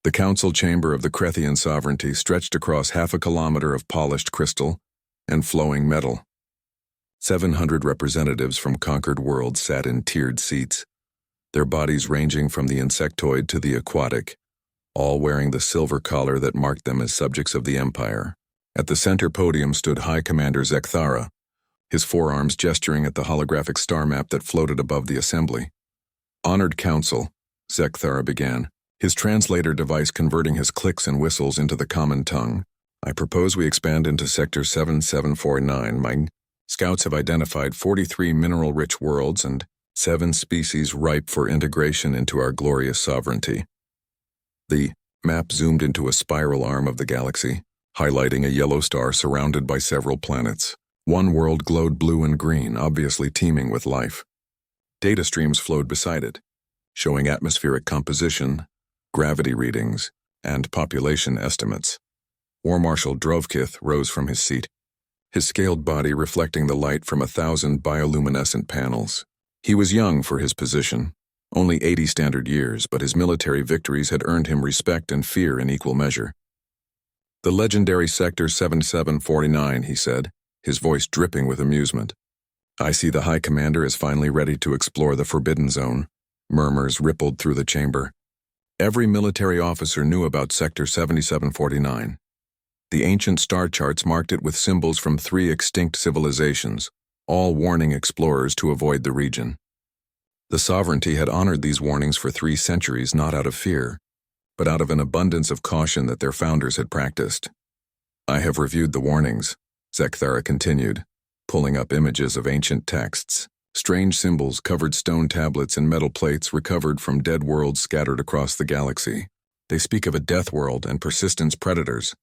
The council chamber of the Krethian sovereignty stretched across half a kilometer of polished crystal and flowing metal. 700 representatives from conquered worlds sat in tiered seats, their bodies ranging from the insectoid to the aquatic, all wearing the silver collar that marked them as subjects of the Empire. At the center podium stood High Commander Zekthara, his forearms gesturing at the holographic star map that floated above the assembly. "Honored Council," Zekthara began, his translator device converting his clicks and whistles into the common tongue. "I propose we expand into Sector 7749. My scouts have identified 43 mineral-rich worlds and 7 species ripe for integration into our glorious sovereignty." The map zoomed into a spiral arm of the galaxy, highlighting a yellow star surrounded by several planets. One world glowed blue and green, obviously teeming with life. Data streams flowed beside it, showing atmospheric composition, gravity readings, and population estimates. War Marshal Drovkith rose from his seat, his scaled body reflecting the light from 1,000 bioluminescent panels. He was young for his position, only 80 standard years, but his military victories had earned him respect and fear in equal measure. "The legendary Sector 7749, he said, his voice dripping with amusement. "I see the High Commander is finally ready to explore the Forbidden Zone." Murmurs rippled through the chamber. Every military officer knew about Sector 7749. The ancient star charts marked it with symbols from 3 extinct civilizations, all warning explorers to avoid the region. The sovereignty had honored these warnings for 3 centuries, not out of fear, but out of an abundance of caution that their founders had practiced. "I have reviewed the warnings," Zekthara continued, pulling up images of ancient texts. Strange symbols covered stone tablets and metal plates recovered from dead worlds scattered across the galaxy. They speak of a death world and persistence predators.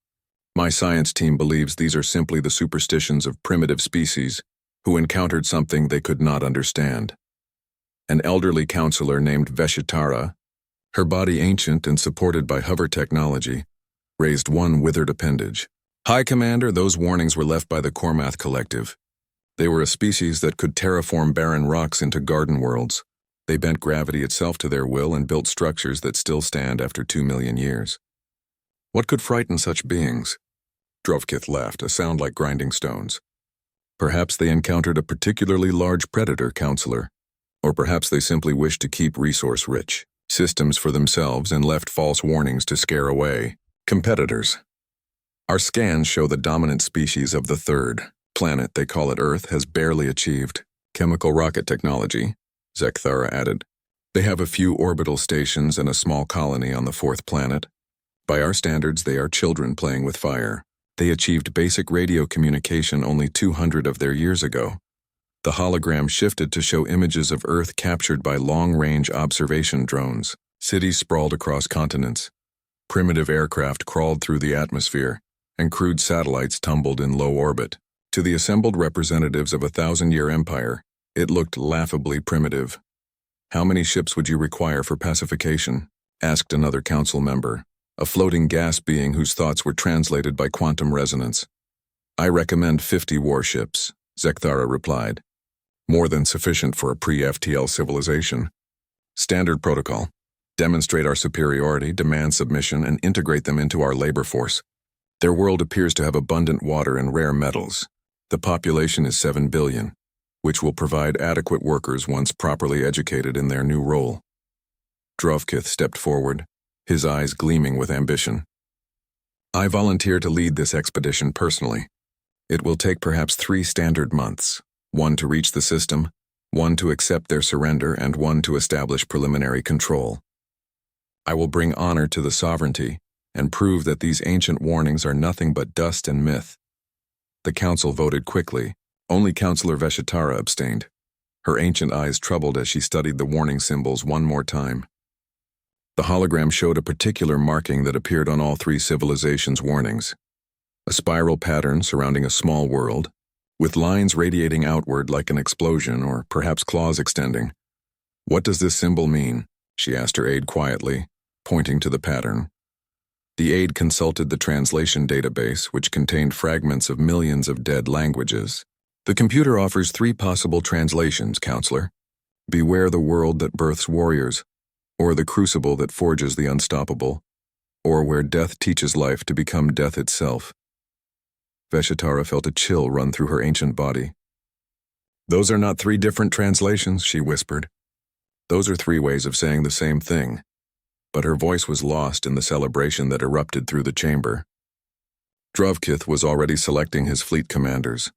My science team believes these are simply the superstitions of primitive species who encountered something they could not understand. An elderly counselor named Veshitara, her body ancient and supported by hover technology, raised one withered appendage. "High Commander, those warnings were left by the Kormath Collective. They were a species that could terraform barren rocks into garden worlds. They bent gravity itself to their will and built structures that still stand after 2 million years. What could frighten such beings?" Drovkith laughed, a sound like grinding stones. "Perhaps they encountered a particularly large predator, Counselor. Or perhaps they simply wished to keep resource-rich systems for themselves and left false warnings to scare away competitors. Our scans show the dominant species of the 3rd planet, they call it Earth, has barely achieved chemical rocket technology," Zekthara added. "They have a few orbital stations and a small colony on the 4th planet. By our standards, they are children playing with fire. They achieved basic radio communication only 200 of their years ago. The hologram shifted to show images of Earth captured by long-range observation drones. Cities sprawled across continents. Primitive aircraft crawled through the atmosphere, and crude satellites tumbled in low orbit. To the assembled representatives of a 1,000-year empire, it looked laughably primitive. "How many ships would you require for pacification?" asked another council member, a floating gas being whose thoughts were translated by quantum resonance. "I recommend 50 warships," Zekthara replied. "More than sufficient for a pre-FTL civilization. Standard protocol. Demonstrate our superiority, demand submission, and integrate them into our labor force. Their world appears to have abundant water and rare metals. The population is 7 billion, which will provide adequate workers once properly educated in their new role." Drovkith stepped forward, his eyes gleaming with ambition. "I volunteer to lead this expedition personally. It will take perhaps 3 standard months, 1 to reach the system, 1 to accept their surrender, and 1 to establish preliminary control. I will bring honor to the sovereignty and prove that these ancient warnings are nothing but dust and myth." The council voted quickly. Only Councillor Veshitara abstained, her ancient eyes troubled as she studied the warning symbols one more time. The hologram showed a particular marking that appeared on all 3 civilizations' warnings. A spiral pattern surrounding a small world, with lines radiating outward like an explosion or perhaps claws extending. "What does this symbol mean?" she asked her aide quietly, pointing to the pattern. The aide consulted the translation database, which contained fragments of millions of dead languages. "The computer offers 3 possible translations, Counselor. Beware the world that births warriors, or the crucible that forges the unstoppable. or where death teaches life to become death itself. Veshatara felt a chill run through her ancient body. "Those are not three different translations," she whispered. "Those are three ways of saying the same thing." But her voice was lost in the celebration that erupted through the chamber. Drovkith was already selecting his fleet commanders,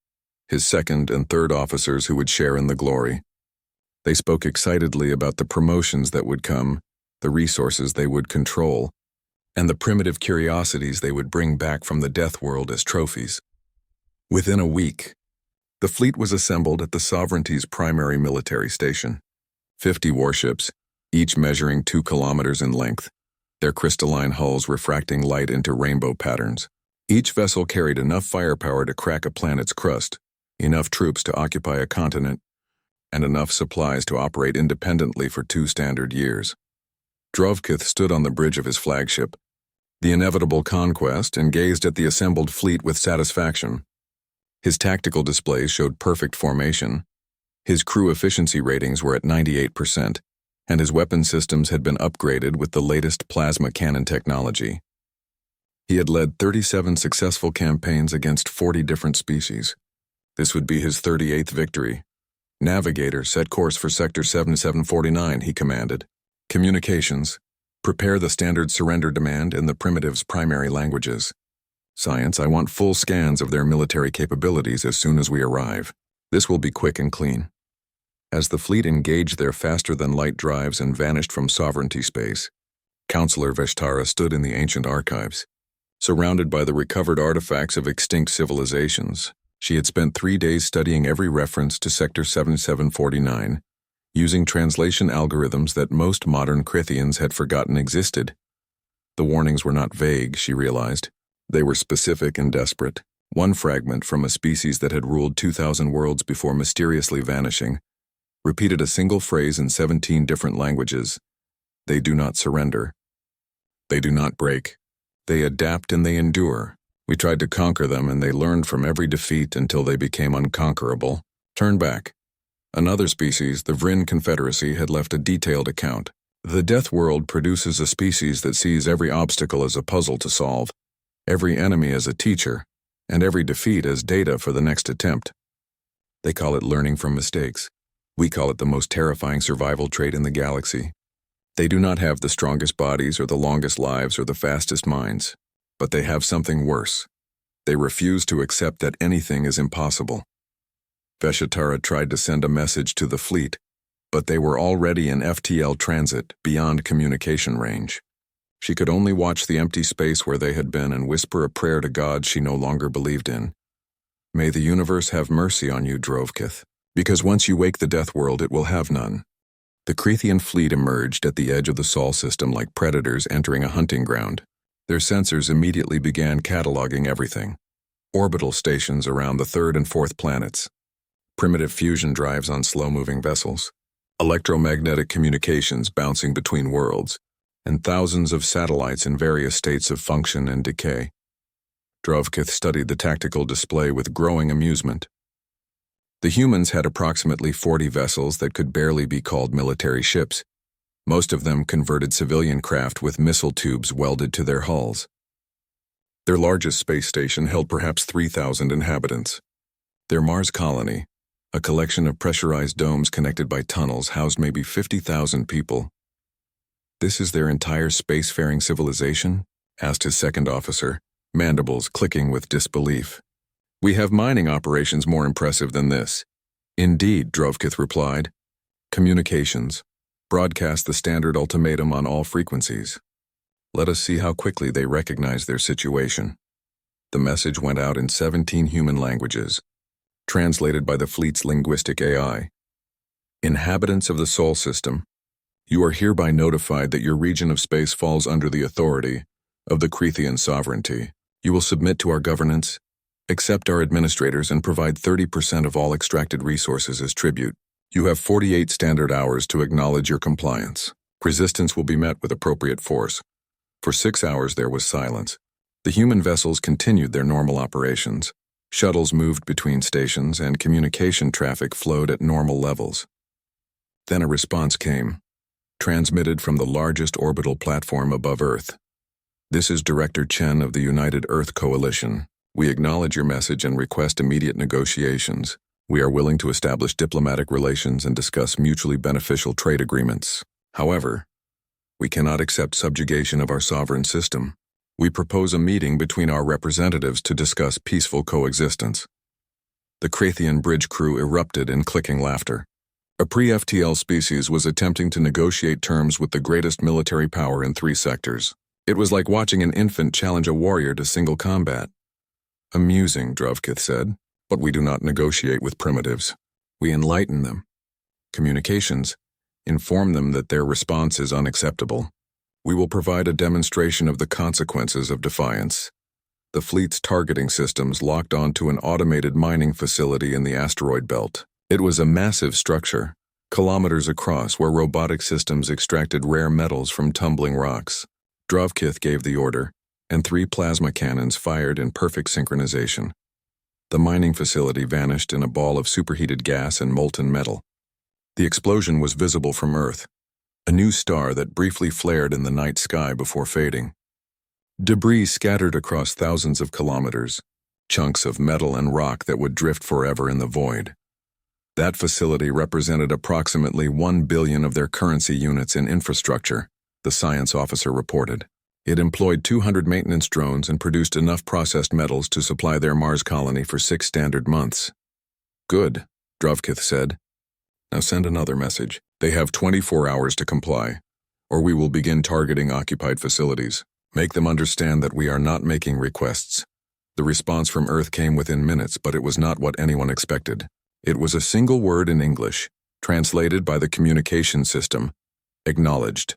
his second and third officers who would share in the glory. They spoke excitedly about the promotions that would come, the resources they would control, and the primitive curiosities they would bring back from the death world as trophies. Within a week, the fleet was assembled at the Sovereignty's primary military station. 50 warships, each measuring 2 kilometers in length, their crystalline hulls refracting light into rainbow patterns. Each vessel carried enough firepower to crack a planet's crust, enough troops to occupy a continent, and enough supplies to operate independently for 2 standard years. Drovkith stood on the bridge of his flagship, the inevitable conquest, and gazed at the assembled fleet with satisfaction. His tactical displays showed perfect formation. His crew efficiency ratings were at 98%, and his weapon systems had been upgraded with the latest plasma cannon technology. He had led 37 successful campaigns against 40 different species. This would be his 38th victory. "Navigator, set course for Sector 7749, he commanded. "Communications, prepare the standard surrender demand in the primitives' primary languages. Science, I want full scans of their military capabilities as soon as we arrive. This will be quick and clean." As the fleet engaged their faster-than-light drives and vanished from Sovereignty space, Counselor Veshtara stood in the ancient archives. Surrounded by the recovered artifacts of extinct civilizations, she had spent 3 days studying every reference to Sector 7749, using translation algorithms that most modern Crithians had forgotten existed. The warnings were not vague, she realized. They were specific and desperate. One fragment from a species that had ruled 2,000 worlds before mysteriously vanishing repeated a single phrase in 17 different languages. "They do not surrender. They do not break. They adapt and they endure. We tried to conquer them and they learned from every defeat until they became unconquerable. Turn back." Another species, the Vryn Confederacy, had left a detailed account. "The Death World produces a species that sees every obstacle as a puzzle to solve, every enemy as a teacher, and every defeat as data for the next attempt. They call it learning from mistakes. We call it the most terrifying survival trait in the galaxy. They do not have the strongest bodies or the longest lives or the fastest minds, but they have something worse. They refuse to accept that anything is impossible." Veshatara tried to send a message to the fleet, but they were already in FTL transit, beyond communication range. She could only watch the empty space where they had been and whisper a prayer to gods she no longer believed in. "May the universe have mercy on you, Drovkith, because once you wake the death world it will have none." The Crethian fleet emerged at the edge of the Sol system like predators entering a hunting ground. Their sensors immediately began cataloging everything. Orbital stations around the 3rd and 4th planets, primitive fusion drives on slow-moving vessels, electromagnetic communications bouncing between worlds, and thousands of satellites in various states of function and decay. Drovkith studied the tactical display with growing amusement. The humans had approximately 40 vessels that could barely be called military ships, most of them converted civilian craft with missile tubes welded to their hulls. Their largest space station held perhaps 3,000 inhabitants. Their Mars colony, a collection of pressurized domes connected by tunnels, housed maybe 50,000 people. "This is their entire spacefaring civilization?" asked his second officer, mandibles clicking with disbelief. "We have mining operations more impressive than this." "Indeed," Drovkith replied. "Communications. Broadcast the standard ultimatum on all frequencies. Let us see how quickly they recognize their situation." The message went out in 17 human languages, translated by the fleet's linguistic AI. "Inhabitants of the Sol system, you are hereby notified that your region of space falls under the authority of the Crethian sovereignty. You will submit to our governance, accept our administrators, and provide 30% of all extracted resources as tribute. You have 48 standard hours to acknowledge your compliance. Resistance will be met with appropriate force." For 6 hours there was silence. The human vessels continued their normal operations. Shuttles moved between stations and communication traffic flowed at normal levels. Then a response came, transmitted from the largest orbital platform above Earth. This is Director Chen of the United Earth Coalition. We acknowledge your message and request immediate negotiations. We are willing to establish diplomatic relations and discuss mutually beneficial trade agreements. However, we cannot accept subjugation of our sovereign system. We propose a meeting between our representatives to discuss peaceful coexistence. The Krathian bridge crew erupted in clicking laughter. A pre-FTL species was attempting to negotiate terms with the greatest military power in 3 sectors. It was like watching an infant challenge a warrior to single combat. Amusing, Drovkith said, but we do not negotiate with primitives. We enlighten them. Communications. Inform them that their response is unacceptable. We will provide a demonstration of the consequences of defiance. The fleet's targeting systems locked onto an automated mining facility in the asteroid belt. It was a massive structure, kilometers across, where robotic systems extracted rare metals from tumbling rocks. Drovkith gave the order, and 3 plasma cannons fired in perfect synchronization. The mining facility vanished in a ball of superheated gas and molten metal. The explosion was visible from Earth, a new star that briefly flared in the night sky before fading. Debris scattered across thousands of kilometers, chunks of metal and rock that would drift forever in the void. That facility represented approximately 1 billion of their currency units in infrastructure, the science officer reported. It employed 200 maintenance drones and produced enough processed metals to supply their Mars colony for 6 standard months. Good, Drovkith said. Now send another message. They have 24 hours to comply, or we will begin targeting occupied facilities. Make them understand that we are not making requests. The response from Earth came within minutes, but it was not what anyone expected. It was a single word in English, translated by the communication system. Acknowledged.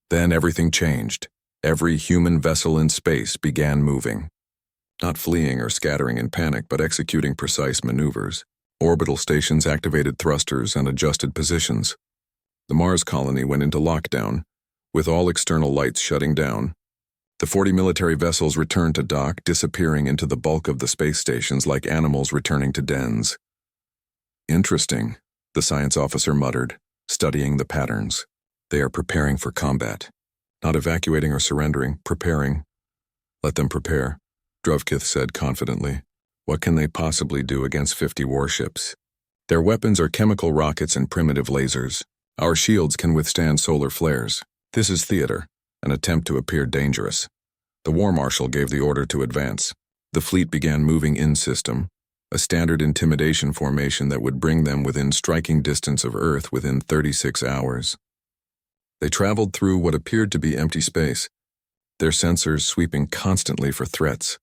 Then everything changed. Every human vessel in space began moving. Not fleeing or scattering in panic, but executing precise maneuvers. Orbital stations activated thrusters and adjusted positions. The Mars colony went into lockdown, with all external lights shutting down. The 40 military vessels returned to dock, disappearing into the bulk of the space stations like animals returning to dens. Interesting, the science officer muttered, studying the patterns. They are preparing for combat. Not evacuating or surrendering, preparing. Let them prepare, Drovkith said confidently. What can they possibly do against 50 warships? Their weapons are chemical rockets and primitive lasers. Our shields can withstand solar flares. This is theater, an attempt to appear dangerous. The War Marshal gave the order to advance. The fleet began moving in system, a standard intimidation formation that would bring them within striking distance of Earth within 36 hours. They traveled through what appeared to be empty space, their sensors sweeping constantly for threats.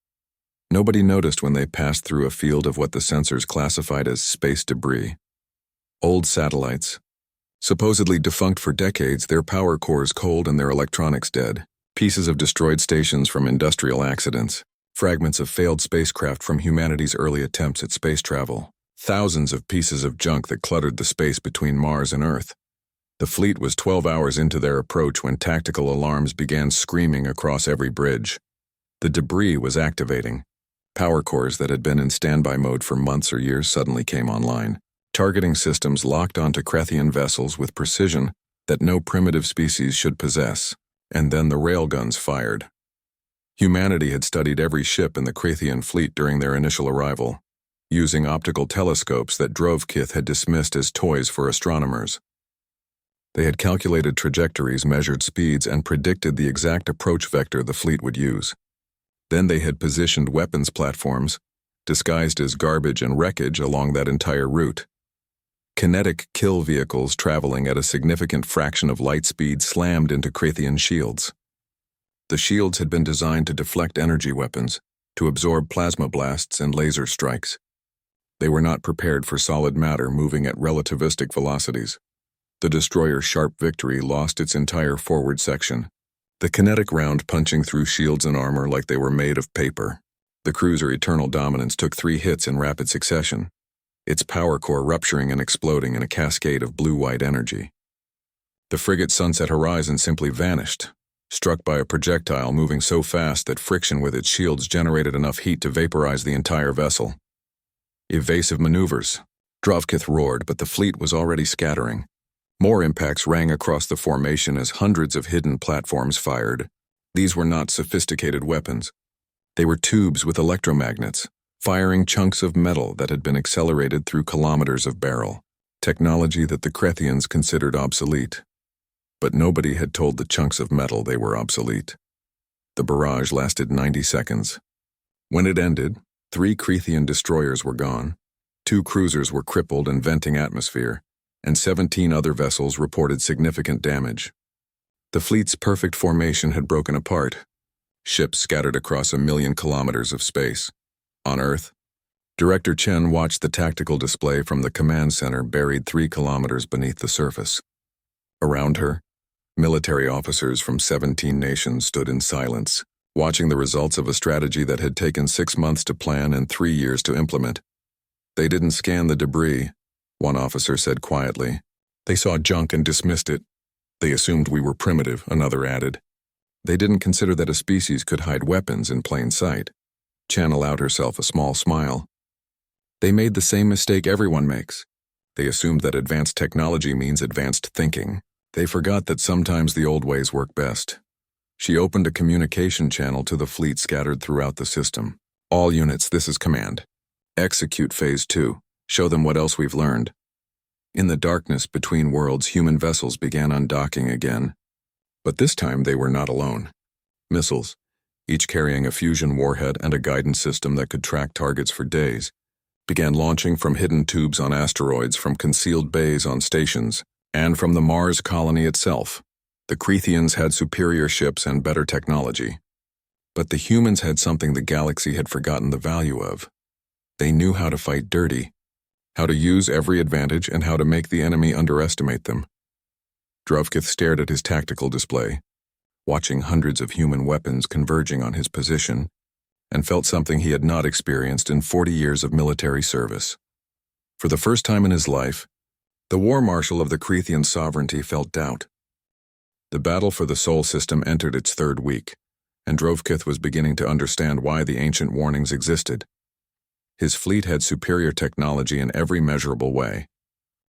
Nobody noticed when they passed through a field of what the sensors classified as space debris. Old satellites. Supposedly defunct for decades, their power cores cold and their electronics dead. Pieces of destroyed stations from industrial accidents. Fragments of failed spacecraft from humanity's early attempts at space travel. Thousands of pieces of junk that cluttered the space between Mars and Earth. The fleet was 12 hours into their approach when tactical alarms began screaming across every bridge. The debris was activating. Power cores that had been in standby mode for months or years suddenly came online. Targeting systems locked onto Krathian vessels with precision that no primitive species should possess. And then the railguns fired. Humanity had studied every ship in the Krathian fleet during their initial arrival, using optical telescopes that Drovkith had dismissed as toys for astronomers. They had calculated trajectories, measured speeds, and predicted the exact approach vector the fleet would use. Then they had positioned weapons platforms, disguised as garbage and wreckage along that entire route. Kinetic kill vehicles traveling at a significant fraction of light speed slammed into Krathian shields. The shields had been designed to deflect energy weapons, to absorb plasma blasts and laser strikes. They were not prepared for solid matter moving at relativistic velocities. The destroyer's Sharp Victory lost its entire forward section, the kinetic round punching through shields and armor like they were made of paper. The cruiser Eternal Dominance took 3 hits in rapid succession, its power core rupturing and exploding in a cascade of blue-white energy. The frigate Sunset Horizon simply vanished, struck by a projectile moving so fast that friction with its shields generated enough heat to vaporize the entire vessel. Evasive maneuvers. Drovkith roared, but the fleet was already scattering. More impacts rang across the formation as hundreds of hidden platforms fired, These were not sophisticated weapons. They were tubes with electromagnets, firing chunks of metal that had been accelerated through kilometers of barrel, technology that the Krethians considered obsolete. But nobody had told the chunks of metal they were obsolete. The barrage lasted 90 seconds. When it ended, 3 Krethian destroyers were gone, 2 cruisers were crippled and venting atmosphere, and 17 other vessels reported significant damage. The fleet's perfect formation had broken apart, ships scattered across 1,000,000 kilometers of space. On Earth, Director Chen watched the tactical display from the command center buried 3 kilometers beneath the surface. Around her, military officers from 17 nations stood in silence, watching the results of a strategy that had taken 6 months to plan and 3 years to implement. They didn't scan the debris, one officer said quietly. They saw junk and dismissed it. They assumed we were primitive, another added. They didn't consider that a species could hide weapons in plain sight. Chen allowed herself a small smile. They made the same mistake everyone makes. They assumed that advanced technology means advanced thinking. They forgot that sometimes the old ways work best. She opened a communication channel to the fleet scattered throughout the system. All units, this is command. Execute Phase 2. Show them what else we've learned. In the darkness between worlds, human vessels began undocking again. But this time they were not alone. Missiles, each carrying a fusion warhead and a guidance system that could track targets for days, began launching from hidden tubes on asteroids, from concealed bays on stations, and from the Mars colony itself. The Krethians had superior ships and better technology. But the humans had something the galaxy had forgotten the value of. They knew how to fight dirty, how to use every advantage, and how to make the enemy underestimate them. Drovkith stared at his tactical display, watching hundreds of human weapons converging on his position, and felt something he had not experienced in 40 years of military service. For the first time in his life, the war marshal of the Krethian sovereignty felt doubt. The battle for the Sol system entered its 3rd week, and Drovkith was beginning to understand why the ancient warnings existed. His fleet had superior technology in every measurable way.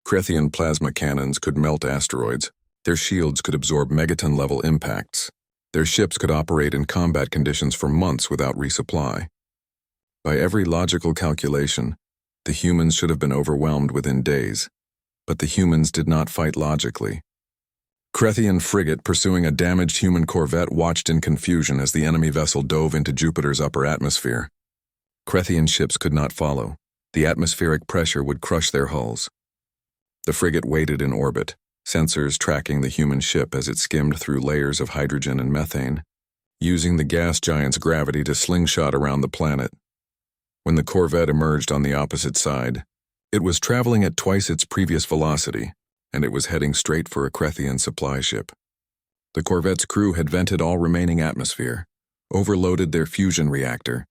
Krethian plasma cannons could melt asteroids, their shields could absorb megaton-level impacts, their ships could operate in combat conditions for months without resupply. By every logical calculation, the humans should have been overwhelmed within days, but the humans did not fight logically. Krethian frigate pursuing a damaged human corvette watched in confusion as the enemy vessel dove into Jupiter's upper atmosphere. Krethian ships could not follow. The atmospheric pressure would crush their hulls. The frigate waited in orbit, sensors tracking the human ship as it skimmed through layers of hydrogen and methane, using the gas giant's gravity to slingshot around the planet. When the corvette emerged on the opposite side, it was traveling at twice its previous velocity, and it was heading straight for a Krethian supply ship. The corvette's crew had vented all remaining atmosphere, overloaded their fusion reactor,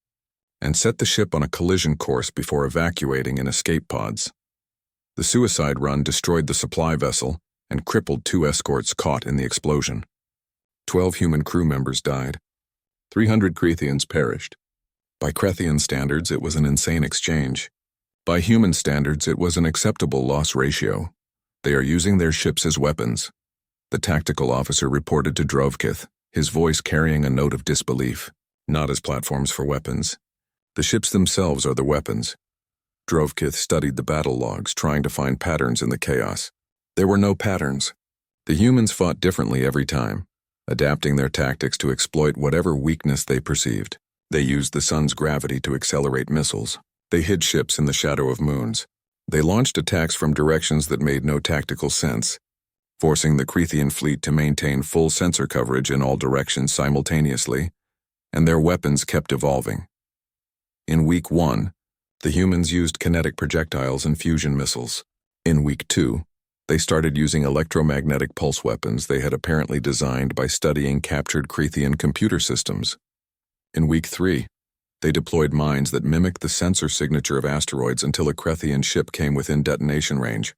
and set the ship on a collision course before evacuating in escape pods. The suicide run destroyed the supply vessel and crippled 2 escorts caught in the explosion. 12 human crew members died. 300 Krethians perished. By Krethian standards, it was an insane exchange. By human standards, it was an acceptable loss ratio. They are using their ships as weapons, the tactical officer reported to Drovkith, his voice carrying a note of disbelief. Not as platforms for weapons. The ships themselves are the weapons. Drovkith studied the battle logs, trying to find patterns in the chaos. There were no patterns. The humans fought differently every time, adapting their tactics to exploit whatever weakness they perceived. They used the sun's gravity to accelerate missiles. They hid ships in the shadow of moons. They launched attacks from directions that made no tactical sense, forcing the Krethian fleet to maintain full sensor coverage in all directions simultaneously, and their weapons kept evolving. In Week 1, the humans used kinetic projectiles and fusion missiles. In Week 2, they started using electromagnetic pulse weapons they had apparently designed by studying captured Krethian computer systems. In Week 3, they deployed mines that mimicked the sensor signature of asteroids until a Krethian ship came within detonation range.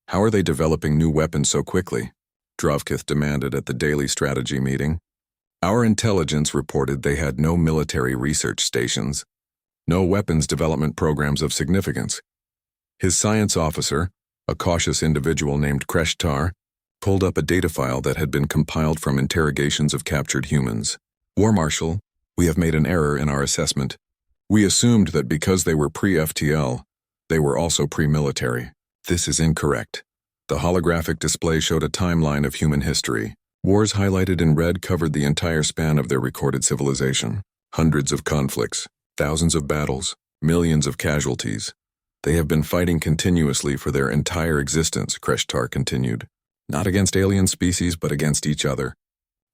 How are they developing new weapons so quickly? Drovkith demanded at the daily strategy meeting. Our intelligence reported they had no military research stations, no weapons development programs of significance. His science officer, a cautious individual named Kreshtar, pulled up a data file that had been compiled from interrogations of captured humans. War Marshal, we have made an error in our assessment. We assumed that because they were pre-FTL, they were also pre-military. This is incorrect. The holographic display showed a timeline of human history. Wars highlighted in red covered the entire span of their recorded civilization. Hundreds of conflicts, thousands of battles, millions of casualties. They have been fighting continuously for their entire existence, Kreshtar continued. Not against alien species, but against each other.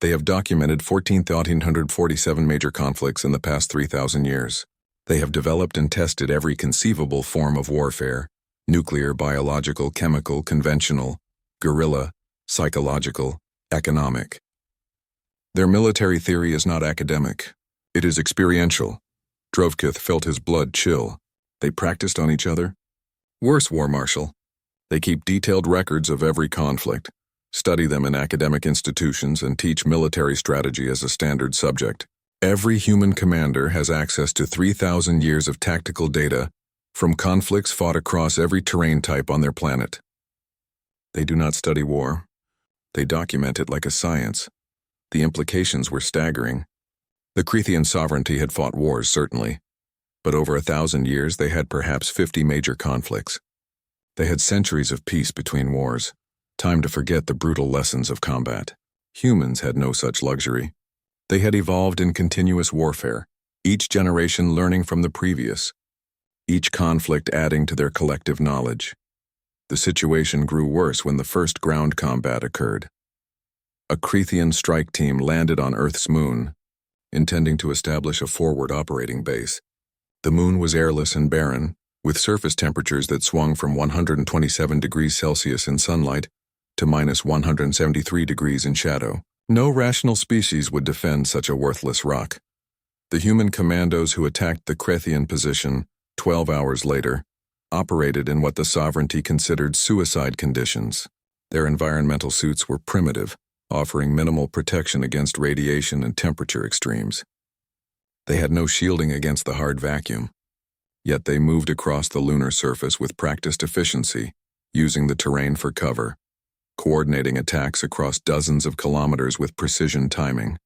They have documented 14,147 major conflicts in the past 3,000 years. They have developed and tested every conceivable form of warfare: nuclear, biological, chemical, conventional, guerrilla, psychological, economic. Their military theory is not academic. It is experiential. Drovkith felt his blood chill. They practiced on each other? Worse, War Marshal. They keep detailed records of every conflict, study them in academic institutions, and teach military strategy as a standard subject. Every human commander has access to 3,000 years of tactical data from conflicts fought across every terrain type on their planet. They do not study war. They document it like a science. The implications were staggering. The Krethian sovereignty had fought wars, certainly, but over 1,000 years they had perhaps 50 major conflicts. They had centuries of peace between wars, time to forget the brutal lessons of combat. Humans had no such luxury. They had evolved in continuous warfare, each generation learning from the previous, each conflict adding to their collective knowledge. The situation grew worse when the first ground combat occurred. A Krethian strike team landed on Earth's moon, intending to establish a forward operating base. The moon was airless and barren, with surface temperatures that swung from 127 degrees Celsius in sunlight to minus 173 degrees in shadow. No rational species would defend such a worthless rock. The human commandos who attacked the Krethian position 12 hours later operated in what the sovereignty considered suicide conditions. Their environmental suits were primitive, offering minimal protection against radiation and temperature extremes. They had no shielding against the hard vacuum. Yet they moved across the lunar surface with practiced efficiency, using the terrain for cover, coordinating attacks across dozens of kilometers with precision timing.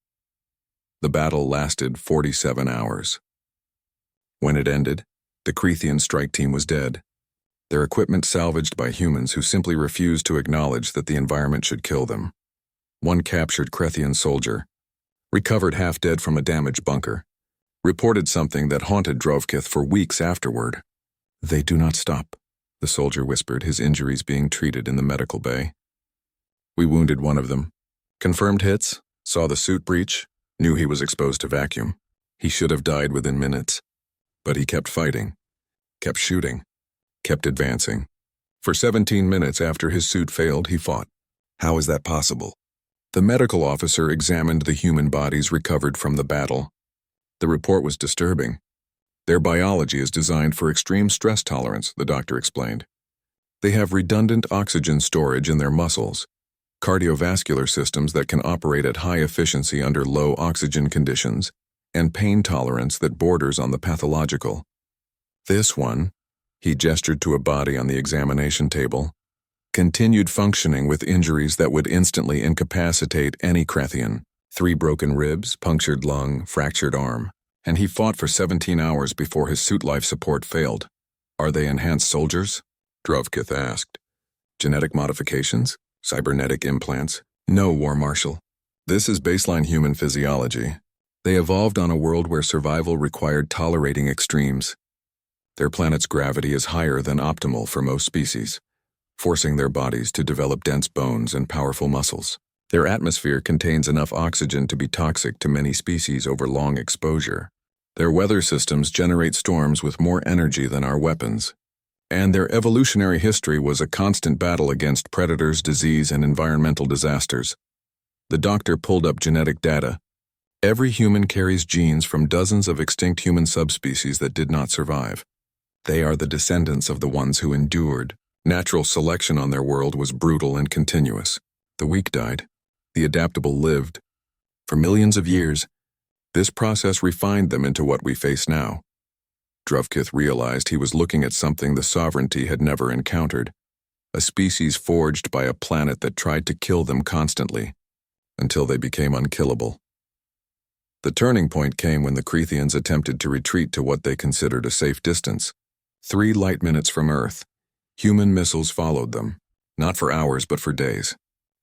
The battle lasted 47 hours. When it ended, the Krethian strike team was dead, their equipment salvaged by humans who simply refused to acknowledge that the environment should kill them. One captured Krethian soldier, recovered half dead from a damaged bunker, reported something that haunted Drovkith for weeks afterward. "They do not stop," the soldier whispered, his injuries being treated in the medical bay. "We wounded one of them. Confirmed hits, saw the suit breach, knew he was exposed to vacuum. He should have died within minutes. But he kept fighting, kept shooting, kept advancing. For 17 minutes after his suit failed, he fought. How is that possible?" The medical officer examined the human bodies recovered from the battle. The report was disturbing. "Their biology is designed for extreme stress tolerance," the doctor explained. "They have redundant oxygen storage in their muscles, cardiovascular systems that can operate at high efficiency under low oxygen conditions, and pain tolerance that borders on the pathological. This one," he gestured to a body on the examination table, "continued functioning with injuries that would instantly incapacitate any Krethian. 3 broken ribs, punctured lung, fractured arm. And he fought for 17 hours before his suit life support failed. Are they enhanced soldiers?" Drovkith asked. "Genetic modifications? Cybernetic implants?" "No, War Marshal. This is baseline human physiology. They evolved on a world where survival required tolerating extremes. Their planet's gravity is higher than optimal for most species, forcing their bodies to develop dense bones and powerful muscles. Their atmosphere contains enough oxygen to be toxic to many species over long exposure. Their weather systems generate storms with more energy than our weapons. And their evolutionary history was a constant battle against predators, disease, and environmental disasters." The doctor pulled up genetic data. Every human carries genes from dozens of extinct human subspecies that did not survive. They are the descendants of the ones who endured. Natural selection on their world was brutal and continuous. The weak died. The adaptable lived. For millions of years, this process refined them into what we face now. Drovkith realized he was looking at something the sovereignty had never encountered: a species forged by a planet that tried to kill them constantly, until they became unkillable. The turning point came when the Crethians attempted to retreat to what they considered a safe distance. 3 light minutes from Earth. Human missiles followed them, not for hours but for days.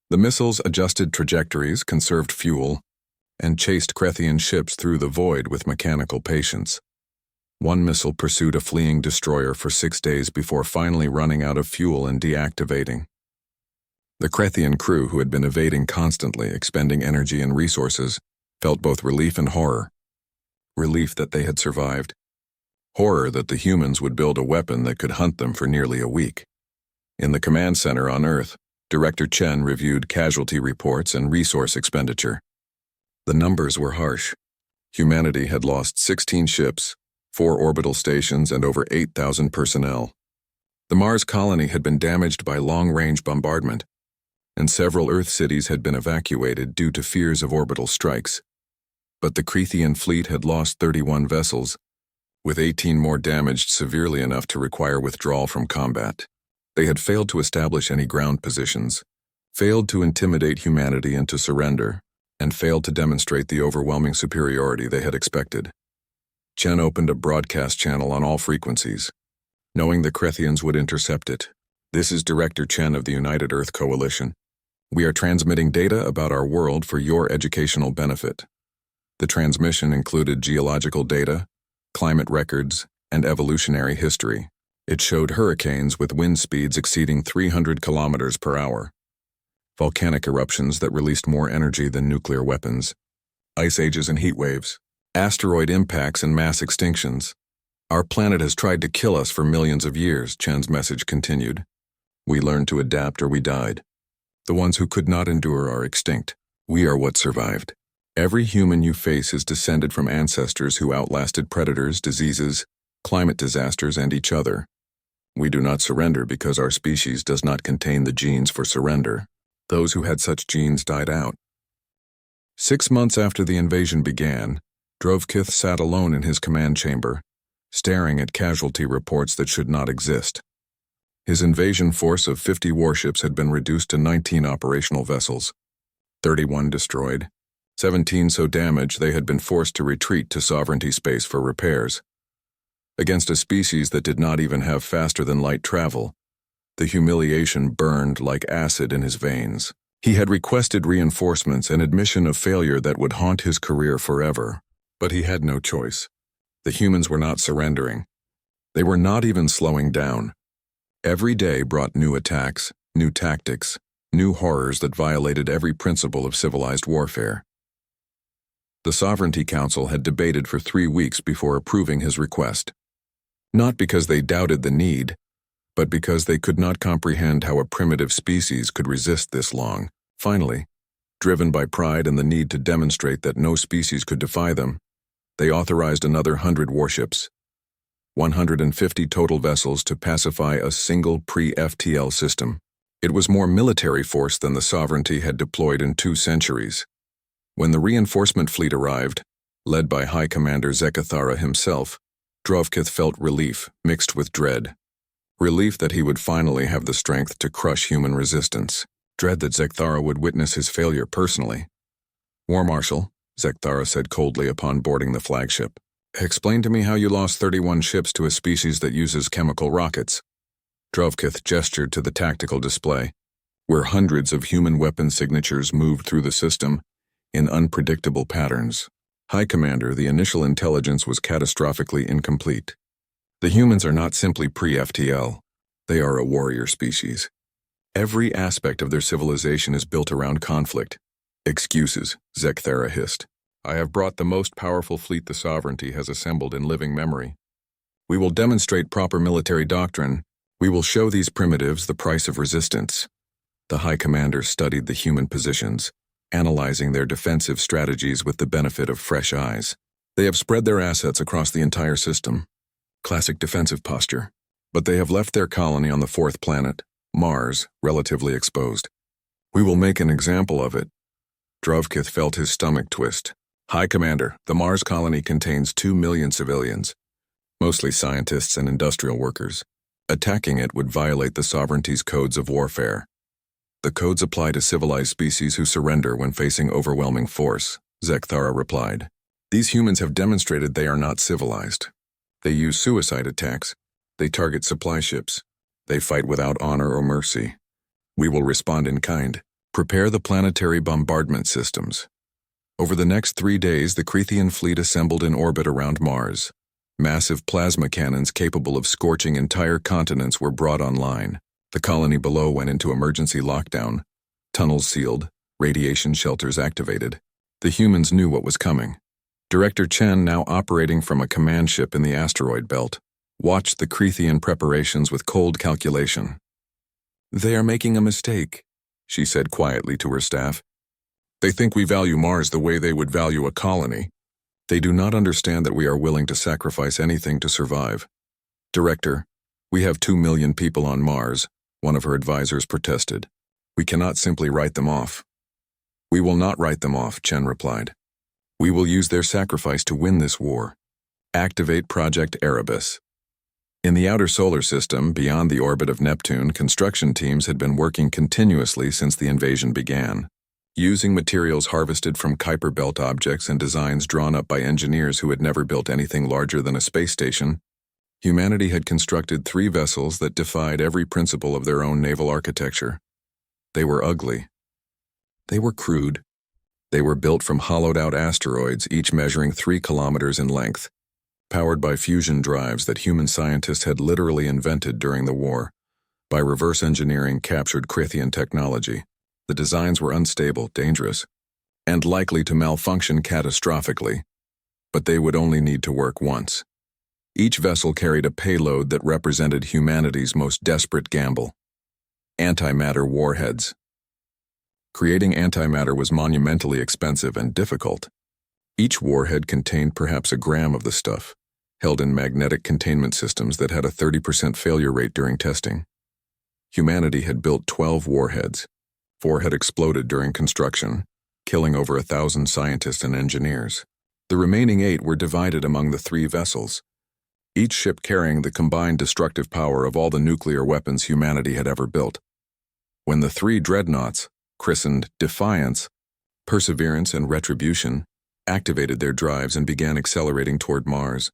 The missiles adjusted trajectories, conserved fuel, and chased Crethian ships through the void with mechanical patience. One missile pursued a fleeing destroyer for 6 days before finally running out of fuel and deactivating. The Crethian crew, who had been evading constantly, expending energy and resources, felt both relief and horror. Relief that they had survived. Horror that the humans would build a weapon that could hunt them for nearly a week. In the command center on Earth, Director Chen reviewed casualty reports and resource expenditure. The numbers were harsh. Humanity had lost 16 ships, 4 orbital stations, and over 8,000 personnel. The Mars colony had been damaged by long-range bombardment, and several Earth cities had been evacuated due to fears of orbital strikes. But the Crethian fleet had lost 31 vessels, with 18 more damaged severely enough to require withdrawal from combat. They had failed to establish any ground positions, failed to intimidate humanity into surrender, and failed to demonstrate the overwhelming superiority they had expected. Chen opened a broadcast channel on all frequencies, knowing the Crethians would intercept it. "This is Director Chen of the United Earth Coalition. We are transmitting data about our world for your educational benefit." The transmission included geological data, climate records, and evolutionary history. It showed hurricanes with wind speeds exceeding 300 kilometers per hour, volcanic eruptions that released more energy than nuclear weapons, ice ages and heat waves, asteroid impacts and mass extinctions. "Our planet has tried to kill us for millions of years," Chen's message continued. "We learned to adapt or we died. The ones who could not endure are extinct. We are what survived. Every human you face is descended from ancestors who outlasted predators, diseases, climate disasters, and each other. We do not surrender because our species does not contain the genes for surrender. Those who had such genes died out." 6 months after the invasion began, Drovkith sat alone in his command chamber, staring at casualty reports that should not exist. His invasion force of 50 warships had been reduced to 19 operational vessels, 31 destroyed, 17 so damaged they had been forced to retreat to sovereignty space for repairs. Against a species that did not even have faster-than-light travel, the humiliation burned like acid in his veins. He had requested reinforcements, an admission of failure that would haunt his career forever. But he had no choice. The humans were not surrendering. They were not even slowing down. Every day brought new attacks, new tactics, new horrors that violated every principle of civilized warfare. The Sovereignty Council had debated for 3 weeks before approving his request. Not because they doubted the need, but because they could not comprehend how a primitive species could resist this long. Finally, driven by pride and the need to demonstrate that no species could defy them, they authorized another 100 warships, 150 total vessels to pacify a single pre-FTL system. It was more military force than the Sovereignty had deployed in 2 centuries. When the reinforcement fleet arrived, led by High Commander Zekathara himself, Drovkith felt relief mixed with dread. Relief that he would finally have the strength to crush human resistance. Dread that Zekathara would witness his failure personally. "War Marshal," Zekathara said coldly upon boarding the flagship, "explain to me how you lost 31 ships to a species that uses chemical rockets." Drovkith gestured to the tactical display, where hundreds of human weapon signatures moved through the system in unpredictable patterns. "High Commander, the initial intelligence was catastrophically incomplete. The humans are not simply pre-FTL. They are a warrior species. Every aspect of their civilization is built around conflict." "Excuses," Zekathara hissed. "I have brought the most powerful fleet the Sovereignty has assembled in living memory. We will demonstrate proper military doctrine. We will show these primitives the price of resistance." The High Commander studied the human positions, analyzing their defensive strategies with the benefit of fresh eyes. "They have spread their assets across the entire system. Classic defensive posture. But they have left their colony on the 4th planet, Mars, relatively exposed. We will make an example of it." Drovkith felt his stomach twist. "High Commander, the Mars colony contains 2 million civilians, mostly scientists and industrial workers. Attacking it would violate the sovereignty's codes of warfare. The codes apply to civilized species who surrender when facing overwhelming force, Zekthara replied. These humans have demonstrated they are not civilized. They use suicide attacks. They target supply ships. They fight without honor or mercy. We will respond in kind. Prepare the planetary bombardment systems. Over the next 3 days, the Crethean fleet assembled in orbit around Mars. Massive plasma cannons capable of scorching entire continents were brought online. The colony below went into emergency lockdown. Tunnels sealed, radiation shelters activated. The humans knew what was coming. Director Chen, now operating from a command ship in the asteroid belt, watched the Crethean preparations with cold calculation. They are making a mistake, she said quietly to her staff. They think we value Mars the way they would value a colony. They do not understand that we are willing to sacrifice anything to survive. Director, we have 2 million people on Mars, one of her advisors protested. We cannot simply write them off. We will not write them off, Chen replied. We will use their sacrifice to win this war. Activate Project Erebus. In the outer solar system, beyond the orbit of Neptune, construction teams had been working continuously since the invasion began. Using materials harvested from Kuiper Belt objects and designs drawn up by engineers who had never built anything larger than a space station, humanity had constructed 3 vessels that defied every principle of their own naval architecture. They were ugly. They were crude. They were built from hollowed-out asteroids, each measuring 3 kilometers in length, powered by fusion drives that human scientists had literally invented during the war, by reverse engineering captured Crethean technology. The designs were unstable, dangerous, and likely to malfunction catastrophically, but they would only need to work once. Each vessel carried a payload that represented humanity's most desperate gamble: antimatter warheads. Creating antimatter was monumentally expensive and difficult. Each warhead contained perhaps a gram of the stuff, held in magnetic containment systems that had a 30% failure rate during testing. Humanity had built 12 warheads. 4 had exploded during construction, killing over 1,000 scientists and engineers. The remaining 8 were divided among the 3 vessels, each ship carrying the combined destructive power of all the nuclear weapons humanity had ever built. When the 3 dreadnoughts, christened Defiance, Perseverance, and Retribution, activated their drives and began accelerating toward Mars,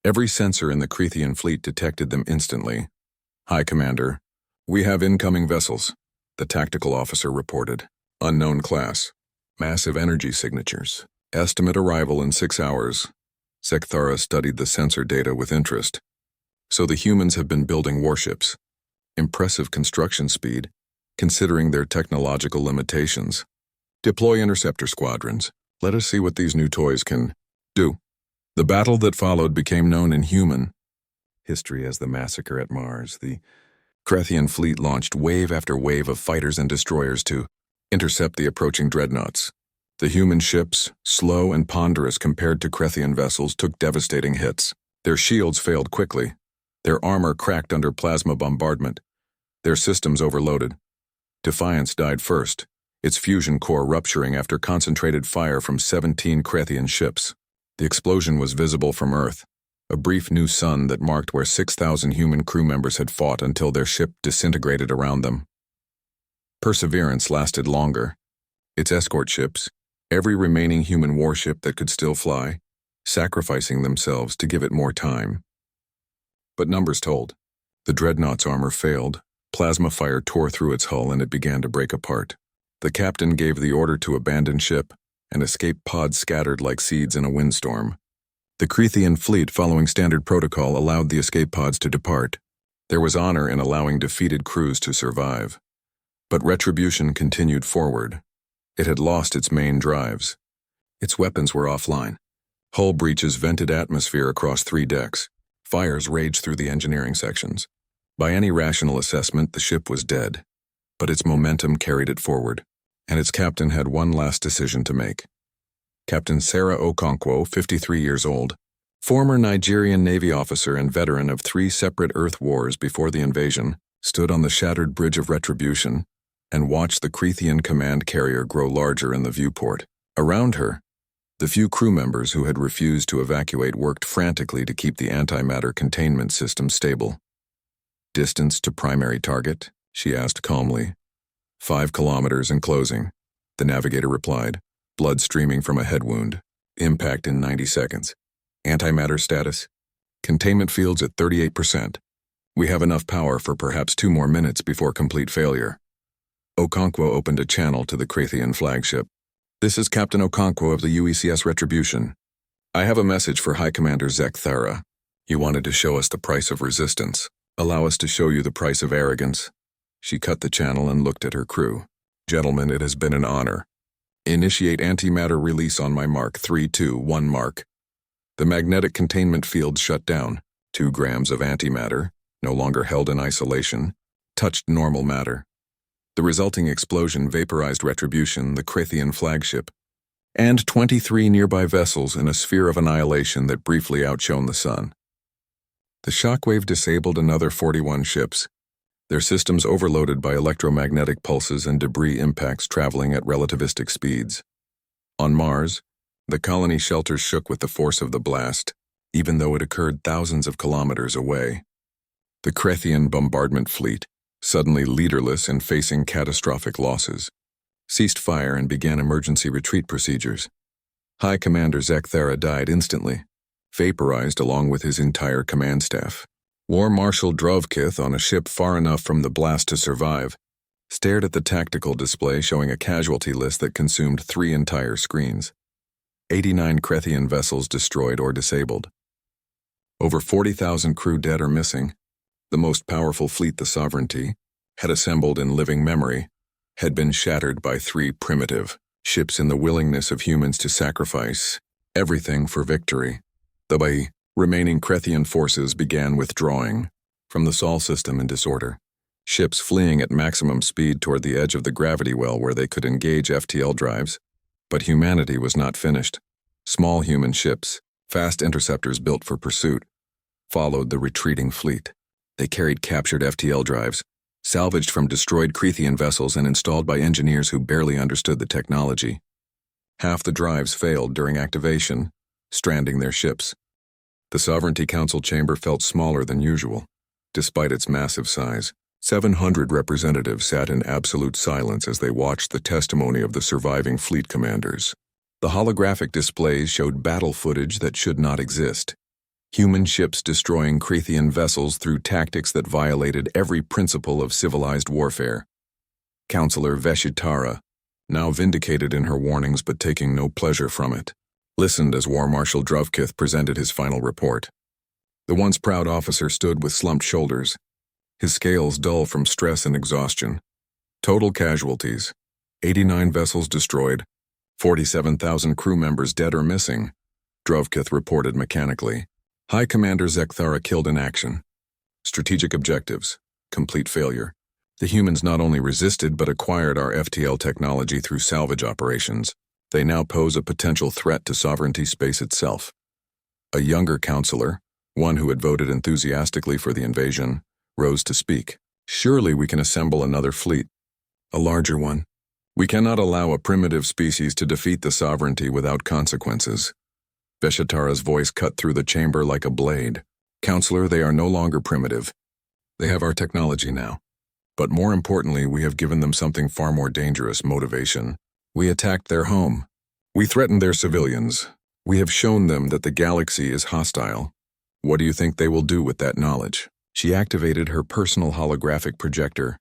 every sensor in the Crethean fleet detected them instantly. High Commander, we have incoming vessels, the tactical officer reported. Unknown class. Massive energy signatures. Estimate arrival in 6 hours. Zekthara studied the sensor data with interest. So the humans have been building warships. Impressive construction speed, considering their technological limitations. Deploy interceptor squadrons. Let us see what these new toys can do. The battle that followed became known in human history as the Massacre at Mars. The Crethean fleet launched wave after wave of fighters and destroyers to intercept the approaching dreadnoughts. The human ships, slow and ponderous compared to Crethean vessels, took devastating hits. Their shields failed quickly. Their armor cracked under plasma bombardment. Their systems overloaded. Defiance died first, its fusion core rupturing after concentrated fire from 17 Crethean ships. The explosion was visible from Earth, a brief new sun that marked where 6,000 human crew members had fought until their ship disintegrated around them. Perseverance lasted longer. Its escort ships, every remaining human warship that could still fly, sacrificing themselves to give it more time. But numbers told. The dreadnought's armor failed, plasma fire tore through its hull, and it began to break apart. The captain gave the order to abandon ship, and escape pods scattered like seeds in a windstorm. The Crethean fleet, following standard protocol, allowed the escape pods to depart. There was honor in allowing defeated crews to survive. But Retribution continued forward. It had lost its main drives. Its weapons were offline. Hull breaches vented atmosphere across 3 decks. Fires raged through the engineering sections. By any rational assessment, the ship was dead. But its momentum carried it forward, and its captain had one last decision to make. Captain Sarah Okonkwo, 53 years old, former Nigerian Navy officer and veteran of 3 separate Earth wars before the invasion, stood on the shattered bridge of Retribution and watched the Crethean command carrier grow larger in the viewport. Around her, the few crew members who had refused to evacuate worked frantically to keep the antimatter containment system stable. Distance to primary target? She asked calmly. 5 kilometers and closing, the navigator replied, blood streaming from a head wound. Impact in 90 seconds. Antimatter status? Containment fields at 38%. We have enough power for perhaps 2 more minutes before complete failure. Okonkwo opened a channel to the Krathian flagship. This is Captain Okonkwo of the UECS Retribution. I have a message for High Commander Zek Thara. You wanted to show us the price of resistance. Allow us to show you the price of arrogance. She cut the channel and looked at her crew. Gentlemen, it has been an honor. Initiate antimatter release on my mark. 3, 2, 1 mark. The magnetic containment field shut down. 2 grams of antimatter, no longer held in isolation, touched normal matter. The resulting explosion vaporized Retribution, the Krathian flagship, and 23 nearby vessels in a sphere of annihilation that briefly outshone the sun. The shockwave disabled another 41 ships, their systems overloaded by electromagnetic pulses and debris impacts traveling at relativistic speeds. On Mars, the colony shelters shook with the force of the blast, even though it occurred thousands of kilometers away. The Krathian bombardment fleet, suddenly leaderless and facing catastrophic losses, ceased fire and began emergency retreat procedures. High Commander Zek Thara died instantly, vaporized along with his entire command staff. War Marshal Drovkith, on a ship far enough from the blast to survive, stared at the tactical display showing a casualty list that consumed 3 entire screens. 89 Krathian vessels destroyed or disabled. Over 40,000 crew dead or missing. The most powerful fleet the Sovereignty had assembled in living memory had been shattered by 3 primitive ships in the willingness of humans to sacrifice everything for victory. The remaining Krathian forces began withdrawing from the Sol system in disorder, ships fleeing at maximum speed toward the edge of the gravity well where they could engage FTL drives. But humanity was not finished. Small human ships, fast interceptors built for pursuit, followed the retreating fleet. They carried captured FTL drives, salvaged from destroyed Krathian vessels and installed by engineers who barely understood the technology. Half the drives failed during activation, stranding their ships. The Sovereignty Council chamber felt smaller than usual, despite its massive size. 700 representatives sat in absolute silence as they watched the testimony of the surviving fleet commanders. The holographic displays showed battle footage that should not exist. Human ships destroying Krathian vessels through tactics that violated every principle of civilized warfare. Counselor Veshitara, now vindicated in her warnings but taking no pleasure from it, listened as War Marshal Drovkith presented his final report. The once proud officer stood with slumped shoulders, his scales dull from stress and exhaustion. Total casualties: 89 vessels destroyed, 47,000 crew members dead or missing, Drovkith reported mechanically. High Commander Zek Thara killed in action. Strategic objectives: complete failure. The humans not only resisted but acquired our FTL technology through salvage operations. They now pose a potential threat to sovereignty space itself. A younger counselor, one who had voted enthusiastically for the invasion, rose to speak. Surely we can assemble another fleet. A larger one. We cannot allow a primitive species to defeat the sovereignty without consequences. Veshitara's voice cut through the chamber like a blade. Counselor, they are no longer primitive. They have our technology now. But more importantly, we have given them something far more dangerous: motivation. We attacked their home. We threatened their civilians. We have shown them that the galaxy is hostile. What do you think they will do with that knowledge? She activated her personal holographic projector,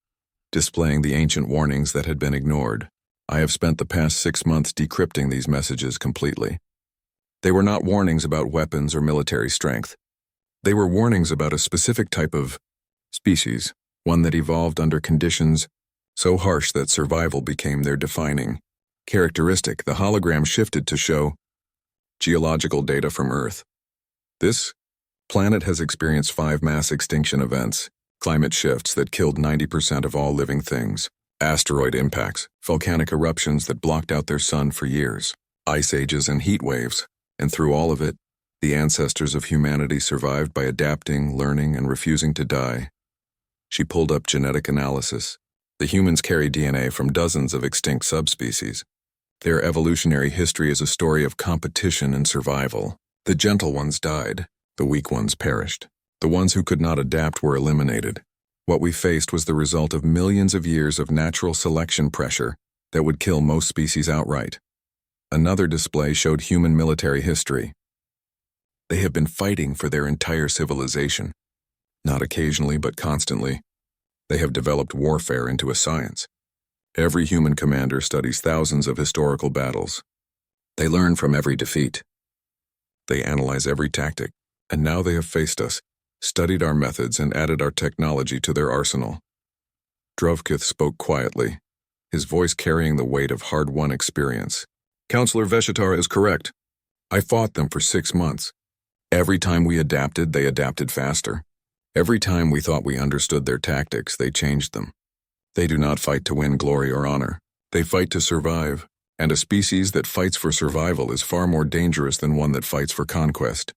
displaying the ancient warnings that had been ignored. I have spent the past 6 months decrypting these messages completely. They were not warnings about weapons or military strength. They were warnings about a specific type of species, one that evolved under conditions so harsh that survival became their defining characteristic. The hologram shifted to show geological data from Earth. This planet has experienced 5 mass extinction events, climate shifts that killed 90% of all living things, asteroid impacts, volcanic eruptions that blocked out their sun for years, ice ages and heat waves. And through all of it, the ancestors of humanity survived by adapting, learning, and refusing to die. She pulled up genetic analysis. The humans carry DNA from dozens of extinct subspecies. Their evolutionary history is a story of competition and survival. The gentle ones died. The weak ones perished. The ones who could not adapt were eliminated. What we faced was the result of millions of years of natural selection pressure that would kill most species outright. Another display showed human military history. They have been fighting for their entire civilization. Not occasionally, but constantly. They have developed warfare into a science. Every human commander studies thousands of historical battles. They learn from every defeat. They analyze every tactic, and now they have faced us, studied our methods, and added our technology to their arsenal. Drovkith spoke quietly, his voice carrying the weight of hard-won experience. Counselor Veshitar is correct. I fought them for 6 months. Every time we adapted, they adapted faster. Every time we thought we understood their tactics, they changed them. They do not fight to win glory or honor. They fight to survive, and a species that fights for survival is far more dangerous than one that fights for conquest.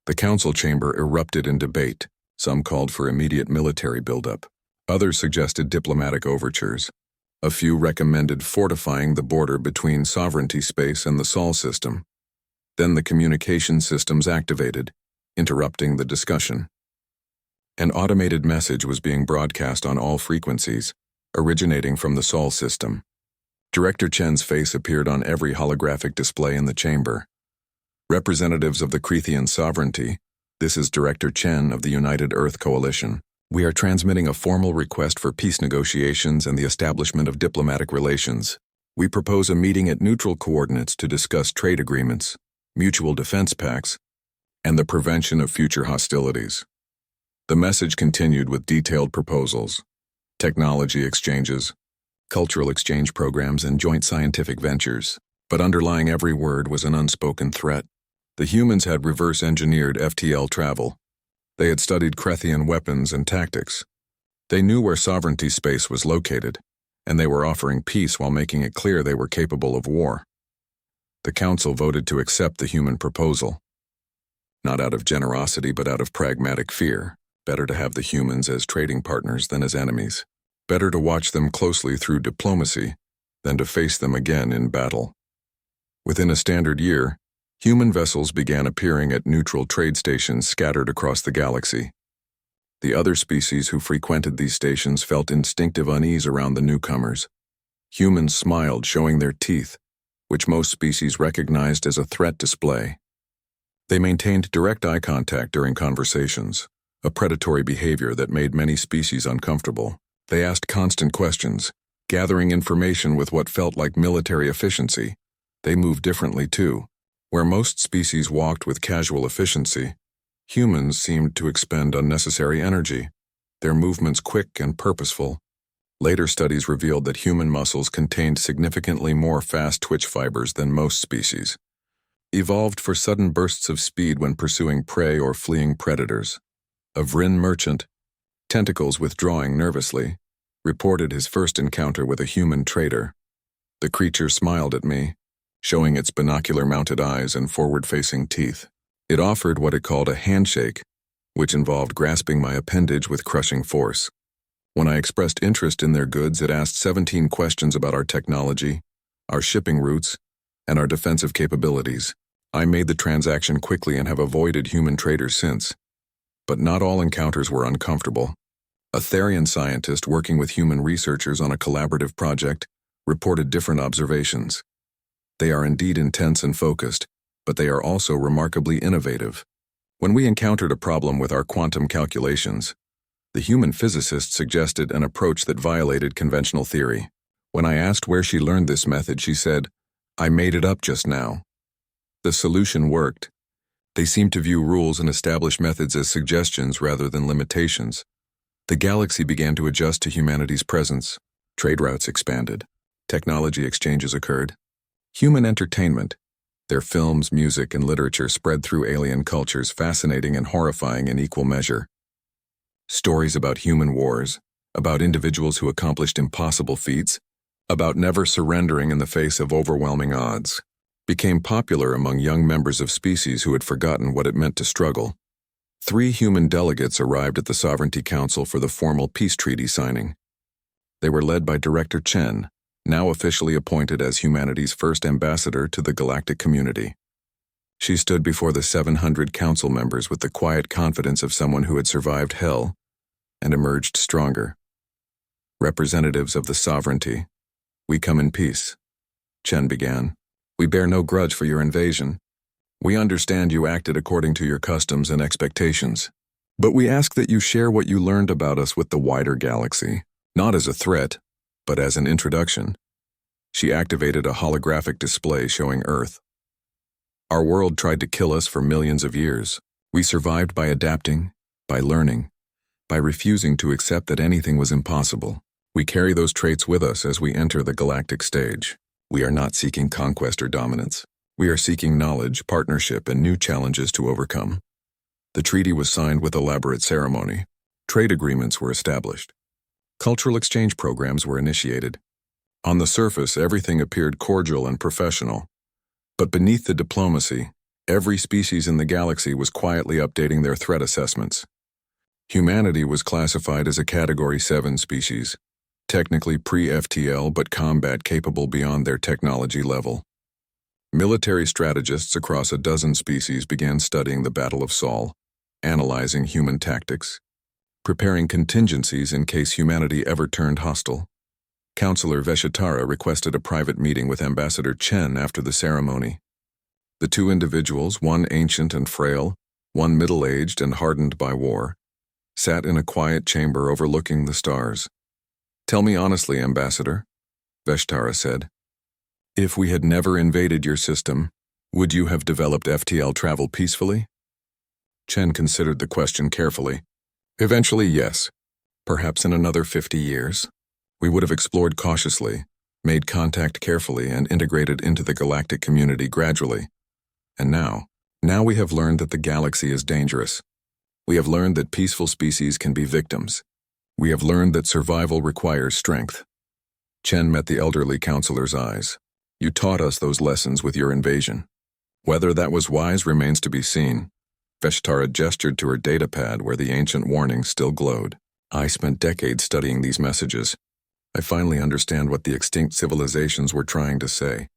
The council chamber erupted in debate. Some called for immediate military buildup. Others suggested diplomatic overtures. A few recommended fortifying the border between sovereignty space and the Sol system. Then the communication systems activated, interrupting the discussion. An automated message was being broadcast on all frequencies, originating from the Sol system. Director Chen's face appeared on every holographic display in the chamber. Representatives of the Crethian sovereignty, this is Director Chen of the United Earth Coalition. We are transmitting a formal request for peace negotiations and the establishment of diplomatic relations. We propose a meeting at neutral coordinates to discuss trade agreements, mutual defense pacts, and the prevention of future hostilities. The message continued with detailed proposals, technology exchanges, cultural exchange programs, and joint scientific ventures. But underlying every word was an unspoken threat. The humans had reverse-engineered FTL travel. They had studied Crethian weapons and tactics. They knew where sovereignty space was located, and they were offering peace while making it clear they were capable of war. The council voted to accept the human proposal. Not out of generosity, but out of pragmatic fear. Better to have the humans as trading partners than as enemies. Better to watch them closely through diplomacy than to face them again in battle. Within a standard year, human vessels began appearing at neutral trade stations scattered across the galaxy. The other species who frequented these stations felt instinctive unease around the newcomers. Humans smiled, showing their teeth, which most species recognized as a threat display. They maintained direct eye contact during conversations, a predatory behavior that made many species uncomfortable. They asked constant questions, gathering information with what felt like military efficiency. They moved differently too. Where most species walked with casual efficiency, humans seemed to expend unnecessary energy, their movements quick and purposeful. Later studies revealed that human muscles contained significantly more fast twitch fibers than most species, evolved for sudden bursts of speed when pursuing prey or fleeing predators. A Vryn merchant, tentacles withdrawing nervously, reported his first encounter with a human trader. The creature smiled at me, showing its binocular-mounted eyes and forward-facing teeth. It offered what it called a handshake, which involved grasping my appendage with crushing force. When I expressed interest in their goods, it asked 17 questions about our technology, our shipping routes, and our defensive capabilities. I made the transaction quickly and have avoided human traders since. But not all encounters were uncomfortable. A Therian scientist working with human researchers on a collaborative project reported different observations. They are indeed intense and focused, but they are also remarkably innovative. When we encountered a problem with our quantum calculations, the human physicist suggested an approach that violated conventional theory. When I asked where she learned this method, she said, "I made it up just now." The solution worked. They seemed to view rules and established methods as suggestions rather than limitations. The galaxy began to adjust to humanity's presence. Trade routes expanded. Technology exchanges occurred. Human entertainment, their films, music, and literature spread through alien cultures, fascinating and horrifying in equal measure. Stories about human wars, about individuals who accomplished impossible feats, about never surrendering in the face of overwhelming odds, became popular among young members of species who had forgotten what it meant to struggle. 3 human delegates arrived at the Sovereignty Council for the formal peace treaty signing. They were led by Director Chen, now officially appointed as humanity's first ambassador to the galactic community. She stood before the 700 council members with the quiet confidence of someone who had survived hell, and emerged stronger. Representatives of the sovereignty, we come in peace, Chen began. We bear no grudge for your invasion. We understand you acted according to your customs and expectations. But we ask that you share what you learned about us with the wider galaxy, not as a threat, but as an introduction. She activated a holographic display showing Earth. Our world tried to kill us for millions of years. We survived by adapting, by learning, by refusing to accept that anything was impossible. We carry those traits with us as we enter the galactic stage. We are not seeking conquest or dominance. We are seeking knowledge, partnership, and new challenges to overcome. The treaty was signed with elaborate ceremony. Trade agreements were established. Cultural exchange programs were initiated. On the surface, everything appeared cordial and professional. But beneath the diplomacy, every species in the galaxy was quietly updating their threat assessments. Humanity was classified as a Category 7 species, technically pre-FTL but combat-capable beyond their technology level. Military strategists across a dozen species began studying the Battle of Sol, analyzing human tactics, preparing contingencies in case humanity ever turned hostile. Counselor Veshatara requested a private meeting with Ambassador Chen after the ceremony. The two individuals, one ancient and frail, one middle-aged and hardened by war, sat in a quiet chamber overlooking the stars. Tell me honestly, Ambassador, Veshtara said. If we had never invaded your system, would you have developed FTL travel peacefully? Chen considered the question carefully. Eventually, yes. Perhaps in another 50 years. We would have explored cautiously, made contact carefully, and integrated into the galactic community gradually. And now we have learned that the galaxy is dangerous. We have learned that peaceful species can be victims. We have learned that survival requires strength. Chen met the elderly counselor's eyes. You taught us those lessons with your invasion. Whether that was wise remains to be seen. Veshtara gestured to her datapad where the ancient warning still glowed. I spent decades studying these messages. I finally understand what the extinct civilizations were trying to say.